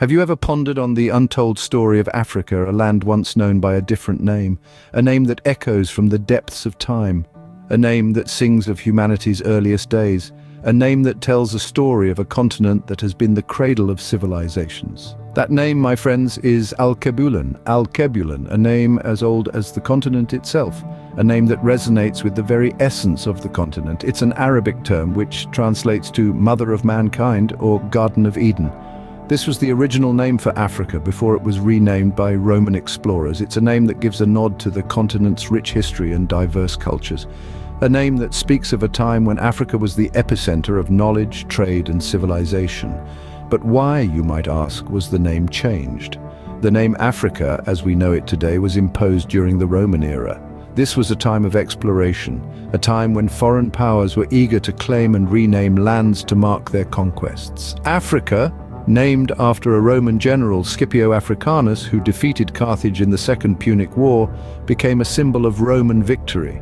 Have you ever pondered on the untold story of Africa, a land once known by a different name, a name that echoes from the depths of time, a name that sings of humanity's earliest days, a name that tells a story of a continent that has been the cradle of civilizations? That name, my friends, is Alkebulan. Alkebulan, a name as old as the continent itself, a name that resonates with the very essence of the continent. It's an Arabic term which translates to Mother of Mankind or Garden of Eden. This was the original name for Africa before it was renamed by Roman explorers. It's a name that gives a nod to the continent's rich history and diverse cultures. A name that speaks of a time when Africa was the epicenter of knowledge, trade, and civilization. But why, you might ask, was the name changed? The name Africa, as we know it today, was imposed during the Roman era. This was a time of exploration, a time when foreign powers were eager to claim and rename lands to mark their conquests. Africa, named after a Roman general, Scipio Africanus, who defeated Carthage in the Second Punic War, became a symbol of Roman victory.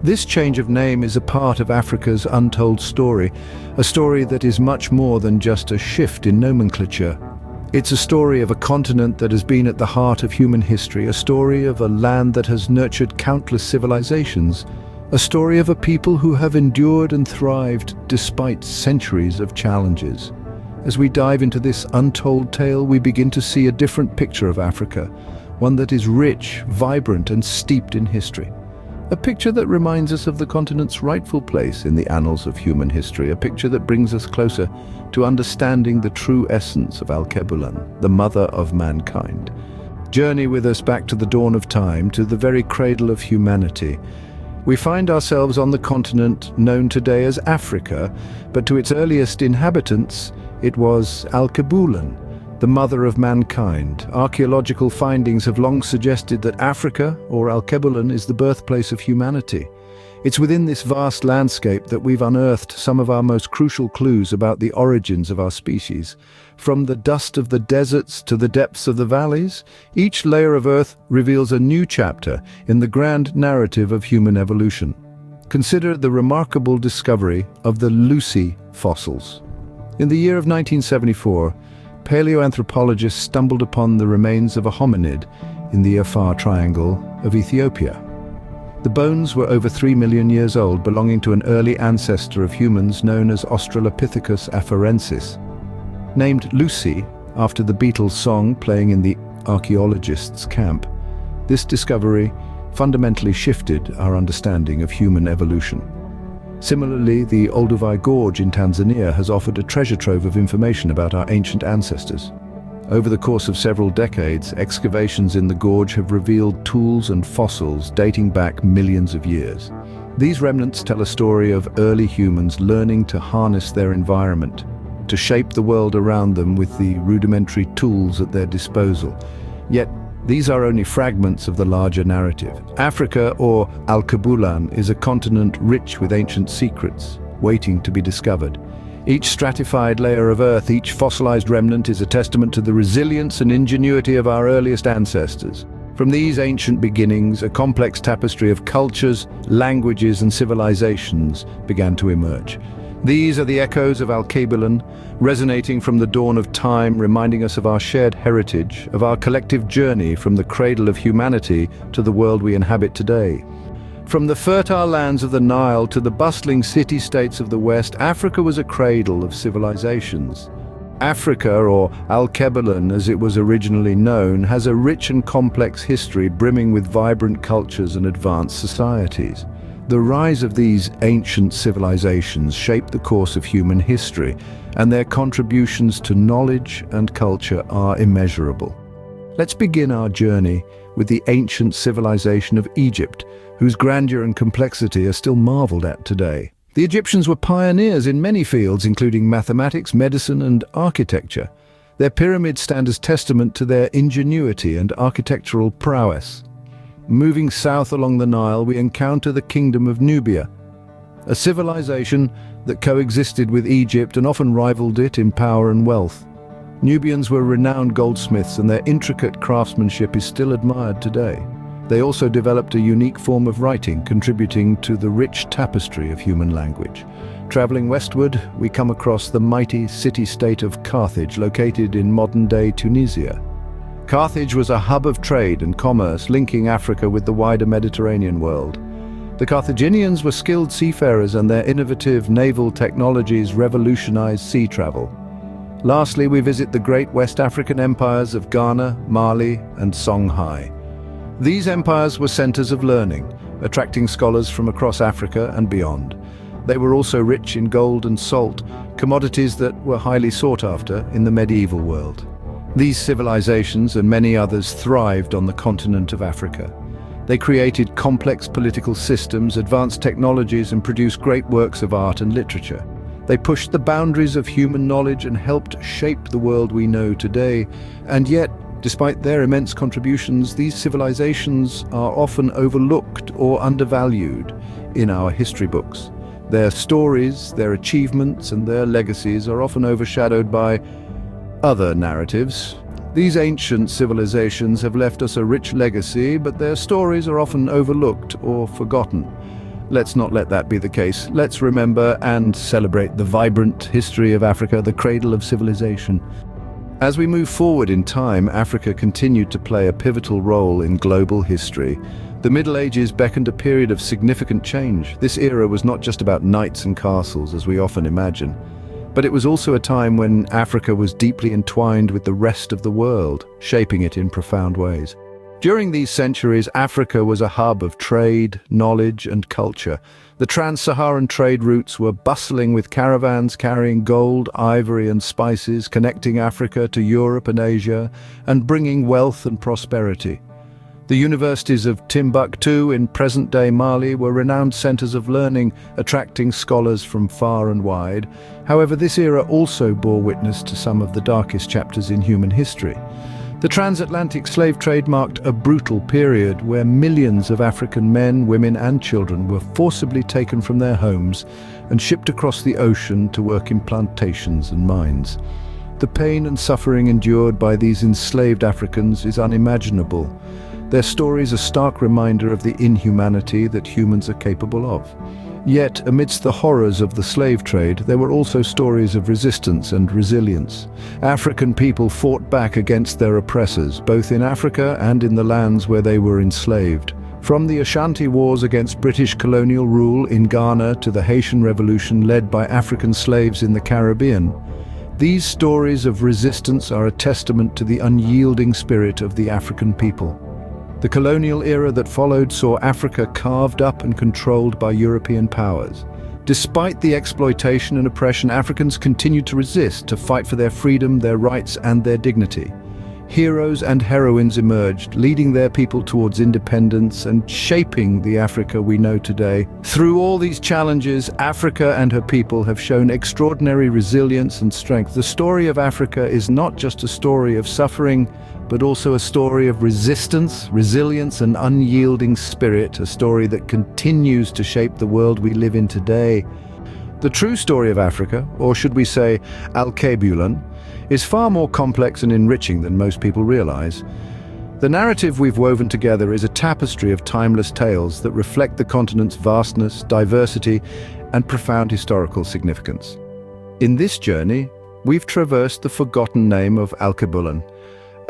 This change of name is a part of Africa's untold story, a story that is much more than just a shift in nomenclature. It's a story of a continent that has been at the heart of human history, a story of a land that has nurtured countless civilizations, a story of a people who have endured and thrived despite centuries of challenges. As we dive into this untold tale, we begin to see a different picture of Africa, one that is rich, vibrant, and steeped in history. A picture that reminds us of the continent's rightful place in the annals of human history, a picture that brings us closer to understanding the true essence of Alkebulan, the mother of mankind. Journey with us back to the dawn of time, to the very cradle of humanity. We find ourselves on the continent known today as Africa, but to its earliest inhabitants, it was Alkebulan, the mother of mankind. Archaeological findings have long suggested that Africa, or Alkebulan, is the birthplace of humanity. It's within this vast landscape that we've unearthed some of our most crucial clues about the origins of our species. From the dust of the deserts to the depths of the valleys, each layer of earth reveals a new chapter in the grand narrative of human evolution. Consider the remarkable discovery of the Lucy fossils. In the year of 1974, paleoanthropologists stumbled upon the remains of a hominid in the Afar Triangle of Ethiopia. The bones were over 3 million years old, belonging to an early ancestor of humans known as Australopithecus afarensis. Named Lucy, after the Beatles' song playing in the archaeologists' camp, this discovery fundamentally shifted our understanding of human evolution. Similarly, the Olduvai Gorge in Tanzania has offered a treasure trove of information about our ancient ancestors. Over the course of several decades, excavations in the gorge have revealed tools and fossils dating back millions of years. These remnants tell a story of early humans learning to harness their environment, to shape the world around them with the rudimentary tools at their disposal. Yet, these are only fragments of the larger narrative. Africa, or Alkebulan, is a continent rich with ancient secrets, waiting to be discovered. Each stratified layer of Earth, each fossilized remnant is a testament to the resilience and ingenuity of our earliest ancestors. From these ancient beginnings, a complex tapestry of cultures, languages, and civilizations began to emerge. These are the echoes of Alkebulan, resonating from the dawn of time, reminding us of our shared heritage, of our collective journey from the cradle of humanity to the world we inhabit today. From the fertile lands of the Nile to the bustling city-states of the West, Africa was a cradle of civilizations. Africa, or Alkebulan as it was originally known, has a rich and complex history brimming with vibrant cultures and advanced societies. The rise of these ancient civilizations shaped the course of human history, and their contributions to knowledge and culture are immeasurable. Let's begin our journey with the ancient civilization of Egypt, whose grandeur and complexity are still marveled at today. The Egyptians were pioneers in many fields, including mathematics, medicine, and architecture. Their pyramids stand as testament to their ingenuity and architectural prowess. Moving south along the Nile, we encounter the Kingdom of Nubia, a civilization that coexisted with Egypt and often rivaled it in power and wealth. Nubians were renowned goldsmiths, and their intricate craftsmanship is still admired today. They also developed a unique form of writing, contributing to the rich tapestry of human language. Traveling westward, we come across the mighty city-state of Carthage, located in modern-day Tunisia. Carthage was a hub of trade and commerce, linking Africa with the wider Mediterranean world. The Carthaginians were skilled seafarers, and their innovative naval technologies revolutionized sea travel. Lastly, we visit the great West African empires of Ghana, Mali, and Songhai. These empires were centers of learning, attracting scholars from across Africa and beyond. They were also rich in gold and salt, commodities that were highly sought after in the medieval world. These civilizations and many others thrived on the continent of Africa. They created complex political systems, advanced technologies, and produced great works of art and literature. They pushed the boundaries of human knowledge and helped shape the world we know today. And yet, despite their immense contributions, these civilizations are often overlooked or undervalued in our history books. Their stories, their achievements, and their legacies are often overshadowed by other narratives. These ancient civilizations have left us a rich legacy, but their stories are often overlooked or forgotten. Let's not let that be the case. Let's remember and celebrate the vibrant history of Africa, the cradle of civilization. As we move forward in time, Africa continued to play a pivotal role in global history. The Middle Ages beckoned a period of significant change. This era was not just about knights and castles, as we often imagine. But it was also a time when Africa was deeply entwined with the rest of the world, shaping it in profound ways. During these centuries, Africa was a hub of trade, knowledge, and culture. The trans-Saharan trade routes were bustling with caravans carrying gold, ivory, and spices, connecting Africa to Europe and Asia, and bringing wealth and prosperity. The universities of Timbuktu in present-day Mali were renowned centers of learning, attracting scholars from far and wide. However, this era also bore witness to some of the darkest chapters in human history. The transatlantic slave trade marked a brutal period where millions of African men, women, and children were forcibly taken from their homes and shipped across the ocean to work in plantations and mines. The pain and suffering endured by these enslaved Africans is unimaginable. Their stories are a stark reminder of the inhumanity that humans are capable of. Yet, amidst the horrors of the slave trade, there were also stories of resistance and resilience. African people fought back against their oppressors, both in Africa and in the lands where they were enslaved. From the Ashanti Wars against British colonial rule in Ghana to the Haitian Revolution led by African slaves in the Caribbean, these stories of resistance are a testament to the unyielding spirit of the African people. The colonial era that followed saw Africa carved up and controlled by European powers. Despite the exploitation and oppression, Africans continued to resist, to fight for their freedom, their rights, and their dignity. Heroes and heroines emerged, leading their people towards independence and shaping the Africa we know today. Through all these challenges, Africa and her people have shown extraordinary resilience and strength. The story of Africa is not just a story of suffering, but also a story of resistance, resilience, and unyielding spirit, a story that continues to shape the world we live in today. The true story of Africa, or should we say Alkebulan, is far more complex and enriching than most people realize. The narrative we've woven together is a tapestry of timeless tales that reflect the continent's vastness, diversity, and profound historical significance. In this journey, we've traversed the forgotten name of Alkebulan,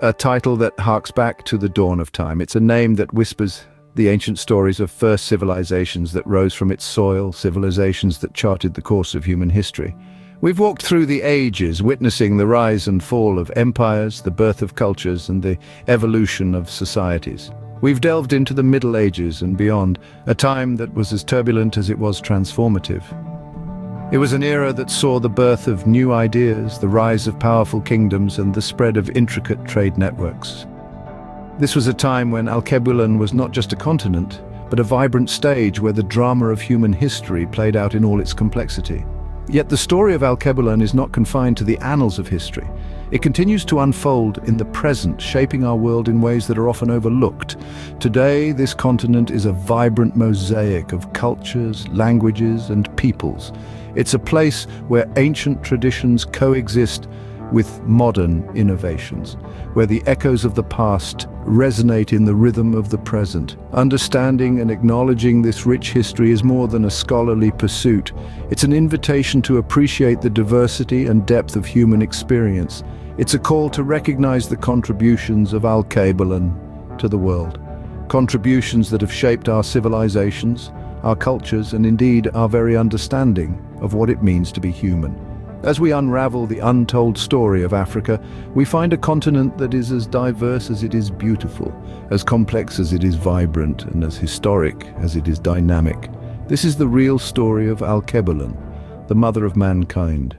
a title that harks back to the dawn of time. It's a name that whispers the ancient stories of first civilizations that rose from its soil, civilizations that charted the course of human history. We've walked through the ages, witnessing the rise and fall of empires, the birth of cultures, and the evolution of societies. We've delved into the Middle Ages and beyond, a time that was as turbulent as it was transformative. It was an era that saw the birth of new ideas, the rise of powerful kingdoms, and the spread of intricate trade networks. This was a time when Alkebulan was not just a continent, but a vibrant stage where the drama of human history played out in all its complexity. Yet the story of Alkebulan is not confined to the annals of history. It continues to unfold in the present, shaping our world in ways that are often overlooked. Today, this continent is a vibrant mosaic of cultures, languages, and peoples. It's a place where ancient traditions coexist with modern innovations, where the echoes of the past resonate in the rhythm of the present. Understanding and acknowledging this rich history is more than a scholarly pursuit. It's an invitation to appreciate the diversity and depth of human experience. It's a call to recognize the contributions of Alkebulan to the world. Contributions that have shaped our civilizations, our cultures, and indeed our very understanding of what it means to be human. As we unravel the untold story of Africa, we find a continent that is as diverse as it is beautiful, as complex as it is vibrant, and as historic as it is dynamic. This is the real story of Alkebulan, the mother of mankind.